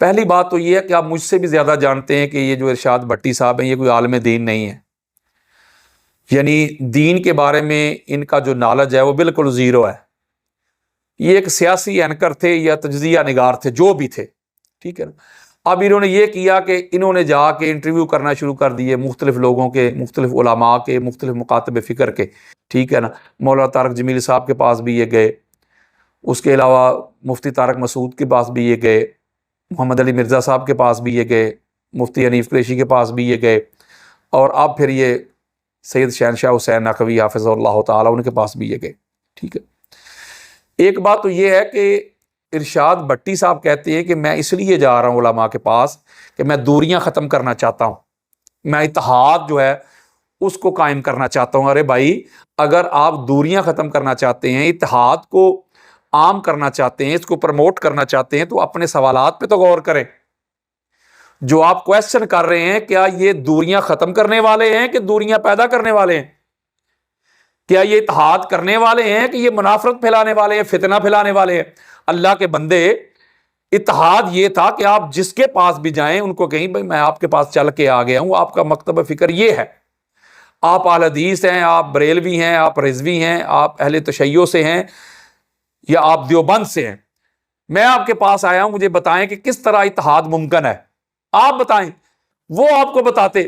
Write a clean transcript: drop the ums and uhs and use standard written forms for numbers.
پہلی بات تو یہ ہے کہ آپ مجھ سے بھی زیادہ جانتے ہیں کہ یہ جو ارشاد بھٹی صاحب ہیں یہ کوئی عالم دین نہیں ہے، یعنی دین کے بارے میں ان کا جو نالج ہے وہ بالکل زیرو ہے۔ یہ ایک سیاسی اینکر تھے یا تجزیہ نگار تھے، جو بھی تھے، ٹھیک ہے نا۔ اب انہوں نے یہ کیا کہ انہوں نے جا کے انٹرویو کرنا شروع کر دیے مختلف لوگوں کے، مختلف علماء کے، مختلف مکاتب فکر کے، ٹھیک ہے نا۔ مولانا طارق جمیل صاحب کے پاس بھی یہ گئے، اس کے علاوہ مفتی طارق مسعود کے پاس بھی یہ گئے، محمد علی مرزا صاحب کے پاس بھی یہ گئے، مفتی حنیف قریشی کے پاس بھی یہ گئے، اور اب پھر یہ سید شہنشاہ حسین نقوی حافظ اللہ تعالیٰ ان کے پاس بھی یہ گئے، ٹھیک ہے۔ ایک بات تو یہ ہے کہ ارشاد بھٹی صاحب کہتے ہیں کہ میں اس لیے جا رہا ہوں علماء کے پاس کہ میں دوریاں ختم کرنا چاہتا ہوں، میں اتحاد جو ہے اس کو قائم کرنا چاہتا ہوں۔ ارے بھائی، اگر آپ دوریاں ختم کرنا چاہتے ہیں، اتحاد کو عام کرنا چاہتے ہیں، اس کو پروموٹ کرنا چاہتے ہیں، تو اپنے سوالات پہ تو غور کریں۔ جو آپ کویسچن کر رہے ہیں، کیا یہ دوریاں ختم کرنے والے ہیں کہ دوریاں پیدا کرنے والے ہیں؟ کیا یہ اتحاد کرنے والے ہیں کہ یہ منافرت پھیلانے والے ہیں، فتنہ پھیلانے والے ہیں؟ اللہ کے بندے، اتحاد یہ تھا کہ آپ جس کے پاس بھی جائیں ان کو کہیں بھائی میں آپ کے پاس چل کے آ گیا ہوں، آپ کا مکتب فکر یہ ہے، آپ اہل حدیث ہیں، آپ بریلوی ہیں، آپ رضوی ہیں، آپ اہل تشیع سے ہیں، یا آپ دیوبند سے ہیں، میں آپ کے پاس آیا ہوں، مجھے بتائیں کہ کس طرح اتحاد ممکن ہے، آپ بتائیں۔ وہ آپ کو بتاتے